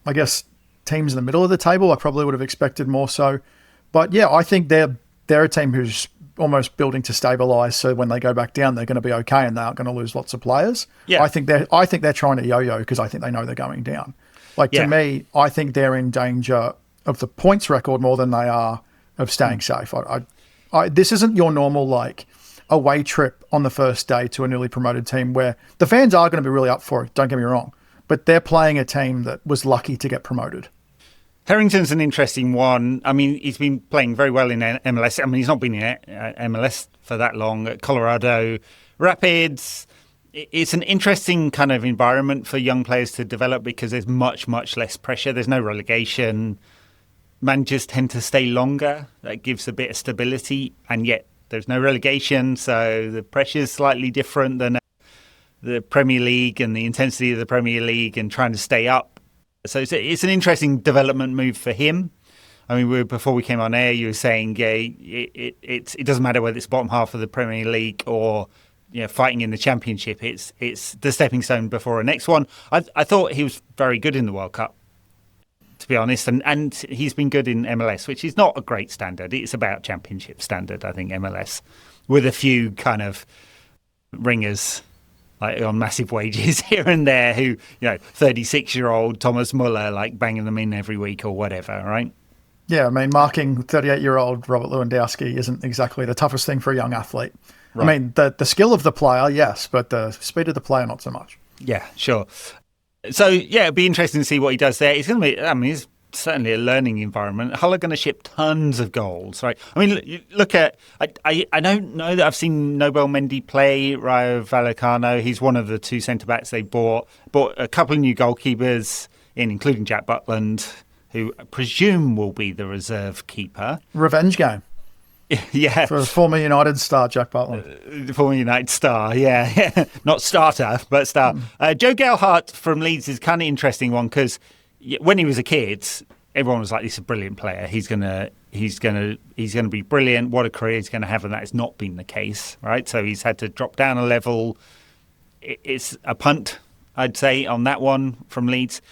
I guess, teams in the middle of the table. I probably would have expected more so. But yeah, I think they're a team who's almost building to stabilise, so when they go back down, they're going to be okay and they aren't going to lose lots of players. Yeah. I think they're trying to yo-yo because I think they know they're going down. To me, I think they're in danger of the points record more than they are of staying safe. This isn't your normal like away trip on the first day to a newly promoted team where the fans are going to be really up for it. Don't get me wrong, but they're playing a team that was lucky to get promoted. Harrington's an interesting one. I mean, he's been playing very well in MLS. I mean, he's not been in MLS for that long. At Colorado Rapids, it's an interesting kind of environment for young players to develop because there's much, much less pressure. There's no relegation. Managers tend to stay longer. That gives a bit of stability, and yet there's no relegation, so the pressure's slightly different than the Premier League and the intensity of the Premier League and trying to stay up. So it's an interesting development move for him. I mean, before we came on air, you were saying it doesn't matter whether it's bottom half of the Premier League or fighting in the Championship. It's the stepping stone before a next one. I thought he was very good in the World Cup, to be honest, and he's been good in MLS, which is not a great standard. It's about Championship standard, I think, MLS, with a few kind of ringers like on massive wages here and there who, 36-year-old Thomas Muller, like banging them in every week or whatever, right? Yeah, I mean, marking 38-year-old Robert Lewandowski isn't exactly the toughest thing for a young athlete. Right. I mean, the skill of the player, yes, but the speed of the player, not so much. Yeah, sure. So, it'd be interesting to see what he does there. It's going to be, it's certainly a learning environment. Hull are going to ship tons of goals, right? I mean, look at, I don't know that I've seen Nobel Mendy play, Rayo Vallecano. He's one of the two centre-backs they bought a couple of new goalkeepers in, including Jack Butland, who I presume will be the reserve keeper. Revenge game. Yeah. For former United star Jack Butland. Former United star, yeah. Not starter, but star. Joe Gelhardt from Leeds is kind of interesting one because when he was a kid, everyone was like, "This is a brilliant player. He's gonna be brilliant. What a career he's gonna have," and that has not been the case, right? So he's had to drop down a level. It's a punt, I'd say, on that one from Leeds.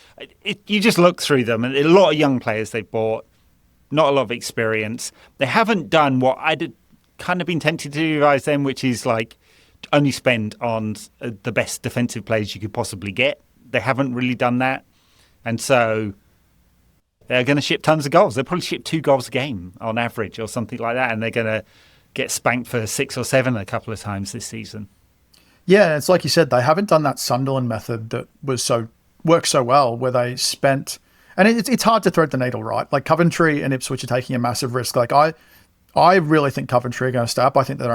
You just look through them, and a lot of young players they've bought. Not a lot of experience. They haven't done what I'd kind of been tempted to do advise them, which is like only spend on the best defensive players you could possibly get. They haven't really done that. And so they're going to ship tons of goals. They'll probably ship 2 goals a game on average or something like that. And they're going to get spanked for 6 or 7 a couple of times this season. Yeah, it's like you said, they haven't done that Sunderland method that worked so well, where they spent... And it's hard to thread the needle, right? Like Coventry and Ipswich are taking a massive risk. Like I really think Coventry are going to stay up. I think they're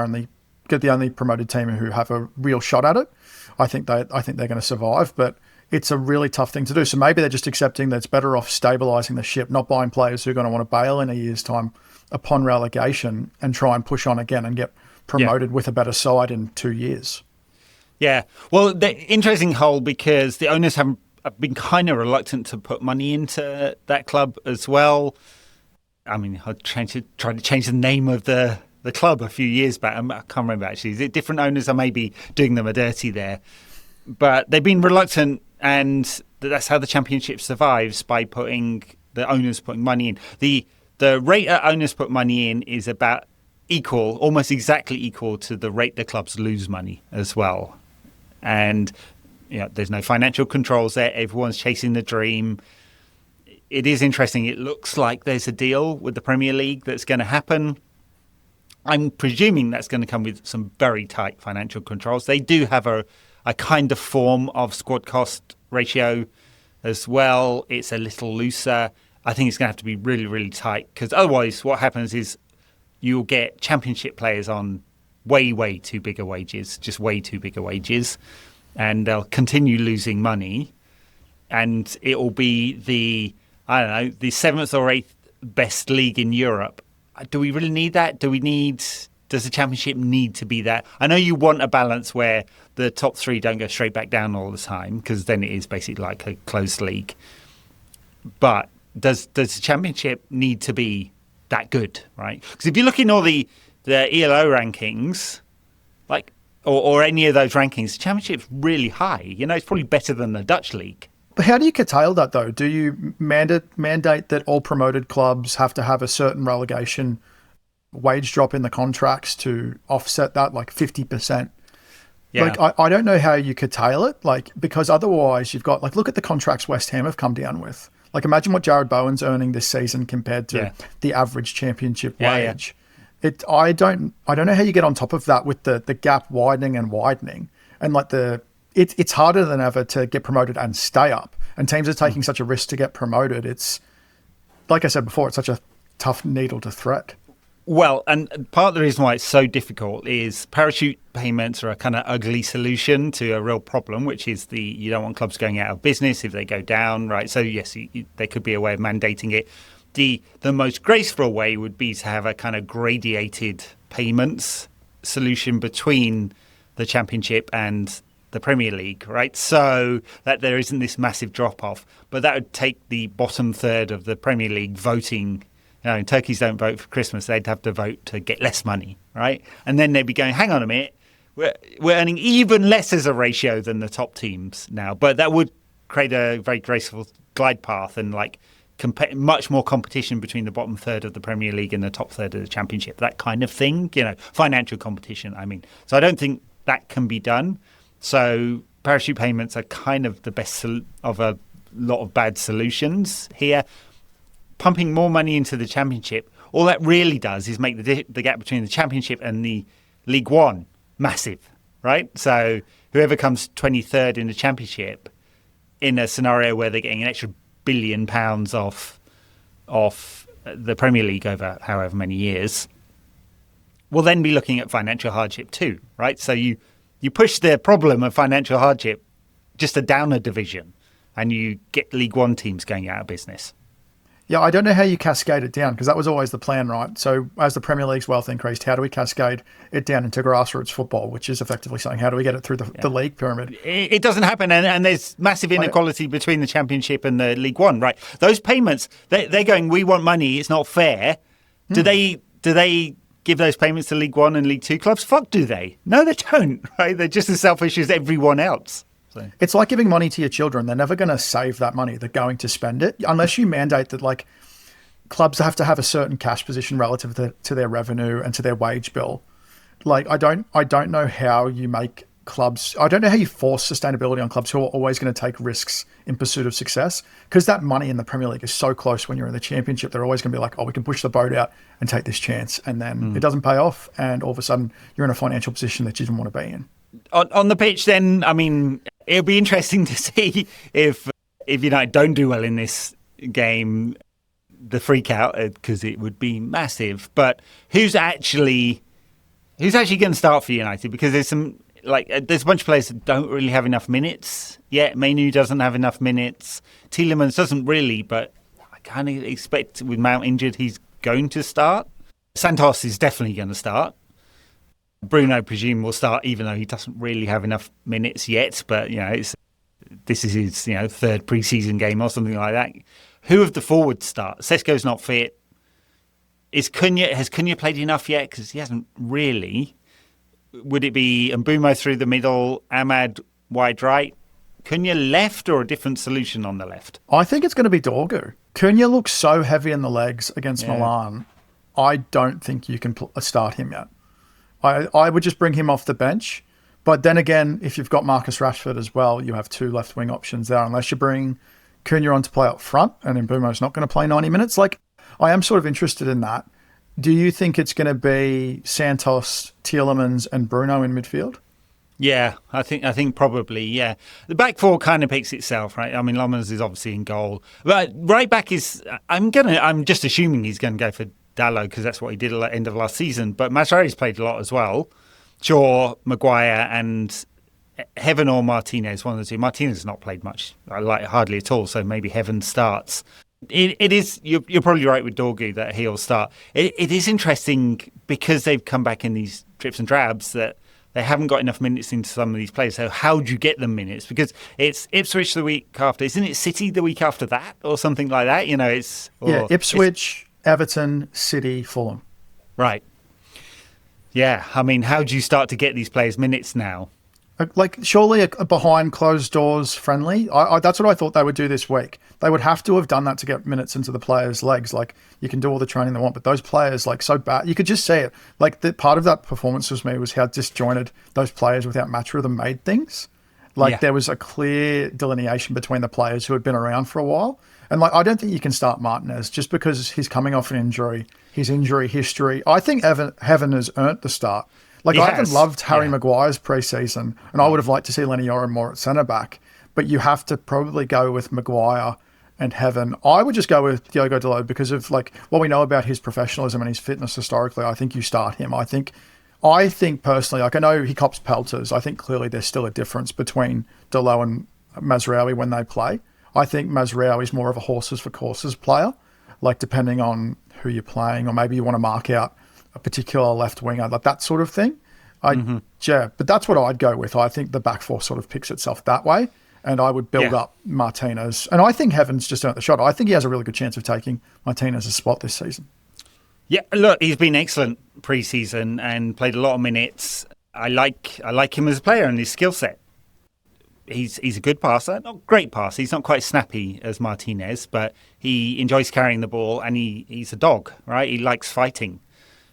the only promoted team who have a real shot at it. I think they're going to survive, but it's a really tough thing to do. So maybe they're just accepting that it's better off stabilising the ship, not buying players who are going to want to bail in a year's time upon relegation and try and push on again and get promoted with a better side in 2 years. Yeah. Well, the interesting hole because the owners haven't. I've been kind of reluctant to put money into that club as well. I mean, I tried to change the name of the club a few years back. I can't remember actually. Is it different owners? I may be doing them a dirty there. But they've been reluctant, and that's how the Championship survives, by the owners putting money in. The rate that owners put money in is about equal, almost exactly equal to the rate the clubs lose money as well. And there's no financial controls there. Everyone's chasing the dream. It is interesting. It looks like there's a deal with the Premier League that's going to happen. I'm presuming that's going to come with some very tight financial controls. They do have a kind of form of squad cost ratio as well. It's a little looser. I think it's going to have to be really, really tight, because otherwise what happens is you'll get Championship players on way, way too bigger wages, just way too bigger wages. And they'll continue losing money, and it will be the 7th or 8th best league in Europe. Do we really need that? Does the Championship need to be that? I know you want a balance where the top 3 don't go straight back down all the time, because then it is basically like a closed league. But does the Championship need to be that good, right? Because if you look in all the ELO rankings, like, or any of those rankings, the Championship's really high. It's probably better than the Dutch league. But how do you curtail that, though? Do you mandate that all promoted clubs have to have a certain relegation wage drop in the contracts to offset that, like 50%? Yeah. Like, I don't know how you curtail it, like, because otherwise you've got, like, look at the contracts West Ham have come down with. Like, imagine what Jared Bowen's earning this season compared to the average Championship wage. Yeah. I don't know how you get on top of that with the gap widening, and like it's harder than ever to get promoted and stay up, and teams are taking such a risk to get promoted. It's, like I said before, it's such a tough needle to thread. Well, and part of the reason why it's so difficult is parachute payments are a kind of ugly solution to a real problem, which is you don't want clubs going out of business if they go down, right? So yes, there could be a way of mandating it. The most graceful way would be to have a kind of gradated payments solution between the Championship and the Premier League, right? So that there isn't this massive drop-off. But that would take the bottom third of the Premier League voting. Turkeys don't vote for Christmas. They'd have to vote to get less money, right? And then they'd be going, hang on a minute, we're earning even less as a ratio than the top teams now. But that would create a very graceful glide path and much more competition between the bottom third of the Premier League and the top third of the Championship, that kind of thing, financial competition, I mean. So I don't think that can be done. So parachute payments are kind of the best of a lot of bad solutions here. Pumping more money into the Championship, all that really does is make the gap between the Championship and the League One massive, right? So whoever comes 23rd in the Championship, in a scenario where they're getting an extra £1 billion off the Premier League over however many years, will then be looking at financial hardship too, right? So you push the problem of financial hardship just a downer division, and you get League One teams going out of business. Yeah, I don't know how you cascade it down because that was always the plan, right? So as the Premier League's wealth increased, how do we cascade it down into grassroots football, which is effectively saying how do we get it through the league pyramid? It doesn't happen, and there's massive inequality between the Championship and the League One, right? Those payments, they're going, we want money, it's not fair. Do they give those payments to League One and League Two clubs? Fuck, do they? No, they don't, right? They're just as selfish as everyone else. So. It's like giving money to your children. They're never going to save that money. They're going to spend it unless you mandate that, like, clubs have to have a certain cash position relative to their revenue and to their wage bill. Like, I don't know how you make clubs. I don't know how you force sustainability on clubs who are always going to take risks in pursuit of success, because that money in the Premier League is so close. When you're in the Championship, they're always going to be like, oh, we can push the boat out and take this chance, and then it doesn't pay off, and all of a sudden you're in a financial position that you didn't want to be in. On the pitch, then, I mean, it'll be interesting to see if United don't do well in this game, the freak out, because it would be massive. But who's actually going to start for United? Because there's a bunch of players that don't really have enough minutes yet. Manu doesn't have enough minutes. Tielemans doesn't really, but I kind of expect with Mount injured, he's going to start. Santos is definitely going to start. Bruno, I presume, will start, even though he doesn't really have enough minutes yet. But this is his third pre-season game or something like that. Who of the forwards start? Sesko's not fit. Has Cunha played enough yet? Because he hasn't really. Would it be Mbeumo through the middle, Ahmad wide right, Cunha left, or a different solution on the left? I think it's going to be Dorgu. Cunha looks so heavy in the legs against Milan. I don't think you can start him yet. I would just bring him off the bench. But then again, if you've got Marcus Rashford as well, you have two left wing options there, unless you bring Cunha on to play up front, and Mbeumo's not going to play 90 minutes. Like, I am sort of interested in that. Do you think it's going to be Santos, Tielemans, and Bruno in midfield? Yeah, I think probably, yeah. The back four kind of picks itself, right? I mean, Tielemans is obviously in goal. But right back is, I'm just assuming he's going to go for Dalot, because that's what he did at the end of last season. But Mazraoui's played a lot as well. Shaw, Maguire, and Heaven or Martinez, one of the two. Martinez has not played much, hardly at all, so maybe Heaven starts. It is, you're probably right with Dorgu that he'll start. It is interesting because they've come back in these drips and drabs that they haven't got enough minutes into some of these players. So how do you get them minutes? Because it's Ipswich the week after. Isn't it City the week after that or something like that? Ipswich, Everton, City, Fulham. Right. Yeah, I mean, how do you start to get these players minutes now? Like, surely a behind closed doors friendly. That's what I thought they would do this week. They would have to have done that to get minutes into the players' legs. Like, you can do all the training they want, but those players, like, so bad. You could just see it. Like, the part of that performance was how disjointed those players without match rhythm made things. Like, there was a clear delineation between the players who had been around for a while. And, like, I don't think you can start Martinez just because he's coming off an injury, his injury history. I think Heaven has earned the start. Like, I haven't loved Harry Maguire's pre-season, and I would have liked to see Lenny Yoro more at centre-back, but you have to probably go with Maguire and Heaven. I would just go with Diogo Dalot because of, like, what we know about his professionalism and his fitness historically. I think you start him. I think personally, like, I know he cops pelters. I think clearly there's still a difference between Dalot and Mazraoui when they play. I think Mazraoui is more of a horses for courses player, like, depending on who you're playing, or maybe you want to mark out a particular left winger, like that sort of thing. Yeah, but that's what I'd go with. I think the back four sort of picks itself that way, and I would build up Martinez. And I think Heaven's just earned the shot. I think he has a really good chance of taking Martinez's spot this season. Yeah, look, he's been excellent pre-season and played a lot of minutes. I like him as a player and his skill set. He's a good passer, not great passer. He's not quite snappy as Martinez, but he enjoys carrying the ball, and he's a dog, right? He likes fighting.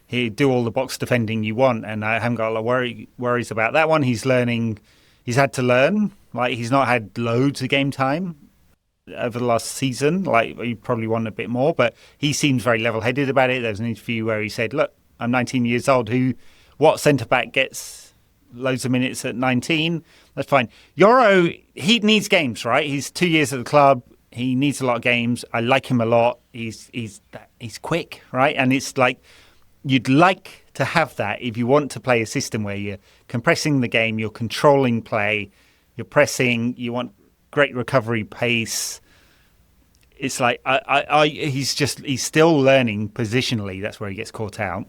He'd do all the box defending you want, and I haven't got a lot of worries about that one. He's had to learn. Like, he's not had loads of game time over the last season. Like, he probably won a bit more, but he seems very level-headed about it. There was an interview where he said, look, I'm 19 years old. What centre-back gets loads of minutes at 19? That's fine. Yoro, he needs games, right? He's 2 years at the club. He needs a lot of games. I like him a lot. He's quick, right? And it's like, you'd like to have that if you want to play a system where you're compressing the game, you're controlling play, you're pressing, you want great recovery pace. it's like he's still learning positionally. That's where he gets caught out.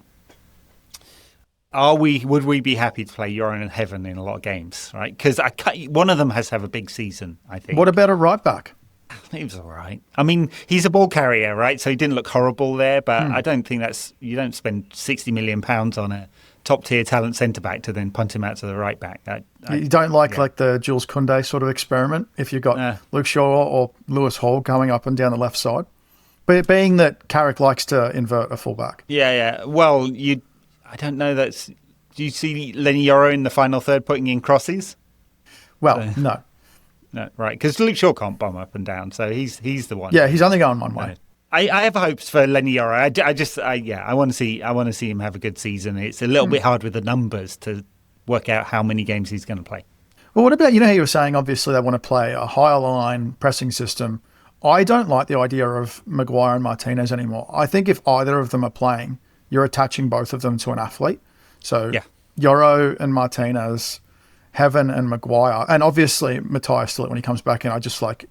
Would we be happy to play Yoran and Heaven in a lot of games, right? Because one of them has to have a big season, I think. What about a right back? I think he was all right. I mean, he's a ball carrier, right? So he didn't look horrible there, but I don't think you don't spend £60 million on a top-tier talent centre-back to then punt him out to the right back. You don't like the Jules Koundé sort of experiment if you've got Luke Shaw or Lewis Hall going up and down the left side? But being that Carrick likes to invert a fullback. Yeah. Well, I don't know. Do you see Lenny Yoro in the final third putting in crosses? Well, no. No, right, because Luke Shaw can't bomb up and down, so he's the one. Yeah, he's only going one way. I have hopes for Lenny Yoro. I want to see him have a good season. It's a little bit hard with the numbers to work out how many games he's going to play. Well, what about, how you were saying, obviously they want to play a higher line pressing system. I don't like the idea of Maguire and Martinez anymore. I think if either of them are playing, you're attaching both of them to an athlete. So Yoro and Martinez, Heaven and Maguire, and obviously Matthias Stillett when he comes back in,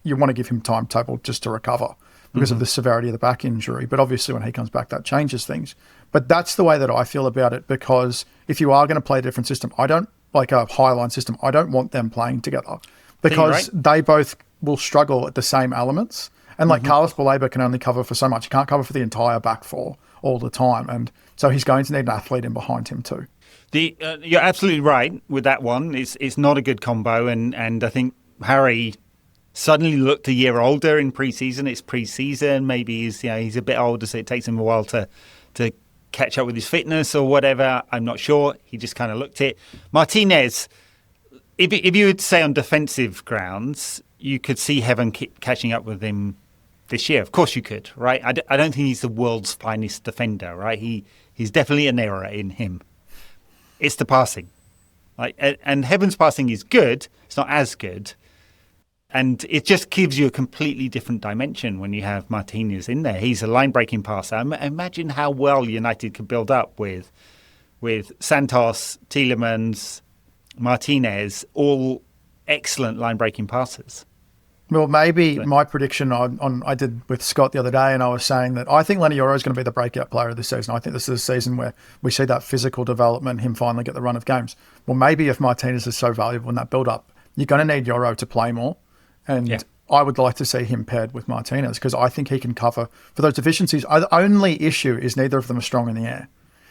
you want to give him timetable just to recover because of the severity of the back injury. But obviously when he comes back, that changes things. But that's the way that I feel about it, because if you are going to play a different system, I don't like a high line system. I don't want them playing together because they both will struggle at the same elements. And Carlos Baleba can only cover for so much. He can't cover for the entire back four all the time. And so he's going to need an athlete in behind him too. You're absolutely right with that one. It's not a good combo, and I think Harry suddenly looked a year older in pre-season. It's pre-season. Maybe he's a bit older, so it takes him a while to catch up with his fitness or whatever. I'm not sure. He just kind of looked it. Martinez, if you would say on defensive grounds, you could see Heaven catching up with him this year. Of course you could, right? I don't think he's the world's finest defender, right? He's definitely an error in him. It's the passing. And Heaven's passing is good. It's not as good. And it just gives you a completely different dimension when you have Martinez in there. He's a line-breaking passer. Imagine how well United could build up with Santos, Tielemans, Martinez, all excellent line-breaking passers. Well, maybe my prediction I did with Scott the other day, and I was saying that I think Lenny Yoro is going to be the breakout player of this season. I think this is a season where we see that physical development, him finally get the run of games. Well, maybe if Martinez is so valuable in that build-up, you're going to need Yoro to play more. And I would like to see him paired with Martinez because I think he can cover for those deficiencies. The only issue is neither of them are strong in the air.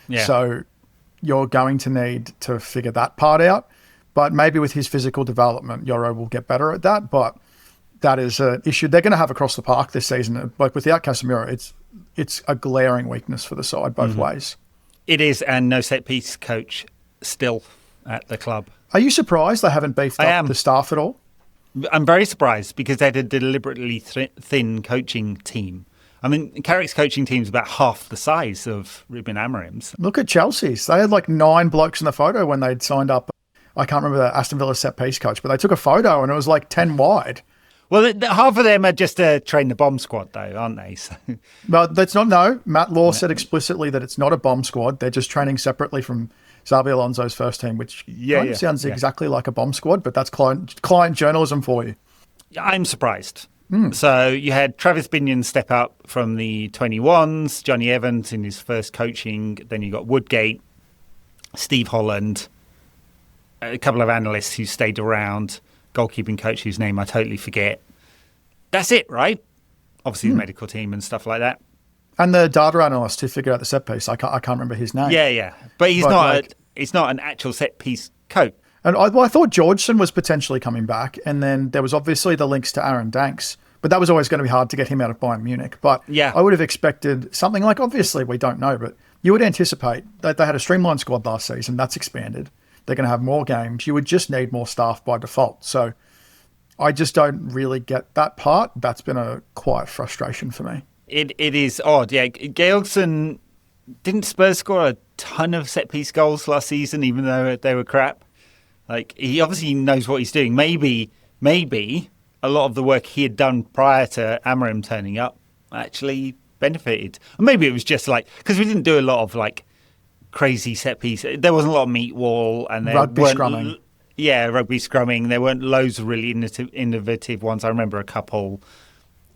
Yeah. So you're going to need to figure that part out. But maybe with his physical development, Yoro will get better at that. But that is an issue they're going to have across the park this season. Without Casemiro, it's a glaring weakness for the side both ways. It is, and no set-piece coach still at the club. Are you surprised they haven't beefed up the staff at all? I'm very surprised because they had a deliberately thin coaching team. I mean, Carrick's coaching team is about half the size of Ruben Amorim's. Look at Chelsea's. They had 9 blokes in the photo when they'd signed up. I can't remember the Aston Villa set-piece coach, but they took a photo and it was 10 wide. Well, half of them are just to train the bomb squad, though, aren't they? So. Well, that's not. No, Matt Law said explicitly that it's not a bomb squad. They're just training separately from Xabi Alonso's first team, which sounds exactly like a bomb squad, but that's client journalism for you. I'm surprised. So you had Travis Binion step up from the 21s, Johnny Evans in his first coaching, then you got Woodgate, Steve Holland, a couple of analysts who stayed around, goalkeeping coach whose name I totally forget. That's it, right? Obviously the medical team and stuff like that. And the data analyst who figured out the set piece, I can't remember his name. Yeah. But he's not an actual set piece coach. And I thought Georgeson was potentially coming back, and then there was obviously the links to Aaron Danks, but that was always going to be hard to get him out of Bayern Munich. But I would have expected something obviously we don't know, but you would anticipate that they had a streamlined squad last season. That's expanded. They're going to have more games. You would just need more staff by default. So I just don't really get that part. That's been a quiet frustration for me. It is odd. Yeah, Georgsson, didn't Spurs score a ton of set-piece goals last season, even though they were crap? He obviously knows what he's doing. Maybe a lot of the work he had done prior to Amorim turning up actually benefited. Or maybe it was just because we didn't do a lot of crazy set piece. There wasn't a lot of meat wall and there rugby scrumming. Rugby scrumming. There weren't loads of really innovative ones. I remember a couple.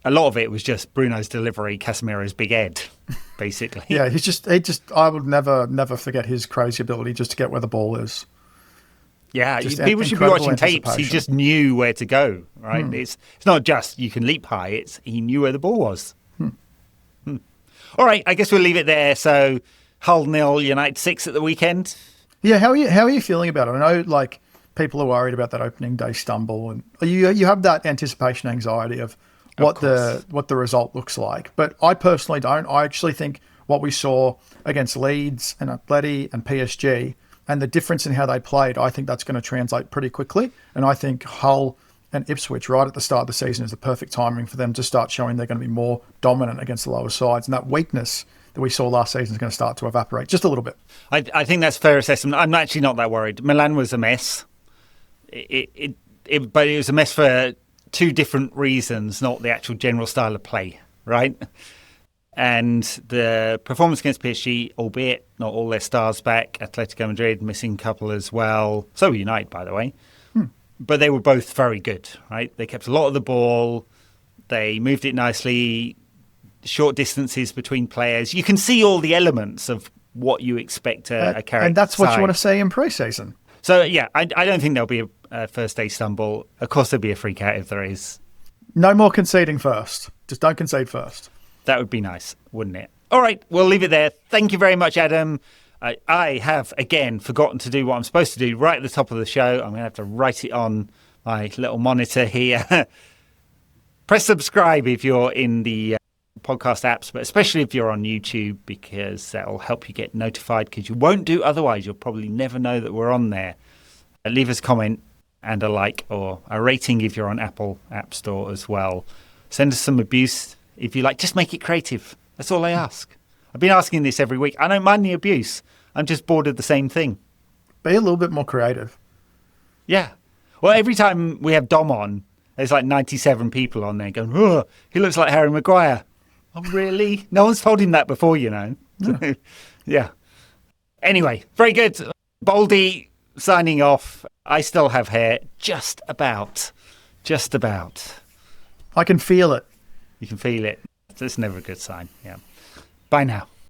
a lot of it was just Bruno's delivery, Casemiro's big head, basically. Yeah, I would never forget his crazy ability just to get where the ball is. Yeah, Just people should be watching tapes. He anticipation. just knew where to go, right? It's not just you can leap high, it's he knew where the ball was. All right, I guess we'll leave it there. So Hull 0, United 6 at the weekend. Yeah, how are you feeling about it? I know like people are worried about that opening day stumble, and you have that anticipation anxiety of what the result looks like. But I personally don't. I actually think what we saw against Leeds and Atleti and PSG and the difference in how they played, I think that's going to translate pretty quickly. And I think Hull and Ipswich right at the start of the season is the perfect timing for them to start showing they're going to be more dominant against the lower sides. And that weakness that we saw last season is going to start to evaporate just a little bit. I think that's a fair assessment. I'm actually not that worried. Milan was a mess. But it was a mess for two different reasons, not the actual general style of play, right? And the performance against PSG, albeit not all their stars back, Atletico Madrid missing a couple as well. So were United, by the way. But they were both very good, right? They kept a lot of the ball. They moved it nicely, short distances between players. You can see all the elements of what you expect a character. And that's what side. you want to see in pre-season. So, yeah, I don't think there'll be a first-day stumble. Of course, there'll be a freak out if there is. No more conceding first. Just don't concede first. That would be nice, wouldn't it? All right, we'll leave it there. Thank you very much, Adam. I have, again, forgotten to do what I'm supposed to do right at the top of the show. I'm going to have to write it on my little monitor here. Press subscribe if you're in the podcast apps, but especially if you're on YouTube, because that'll help you get notified, because you won't do otherwise. You'll probably never know that we're on there. Leave us a comment and a like or a rating if you're on Apple App Store as well. Send us some abuse if you like. Just make it creative. That's all I ask. I've been asking this every week. I don't mind the abuse. I'm just bored of the same thing. Be a little bit more creative. Yeah. Well, every time we have Dom on, there's like 97 people on there going, oh, he looks like Harry Maguire. Oh, really? No one's told him that before, you know. Yeah. Yeah. Anyway, very good. Baldy signing off. I still have hair. Just about. Just about. I can feel it. You can feel it. That's never a good sign. Yeah. Bye now.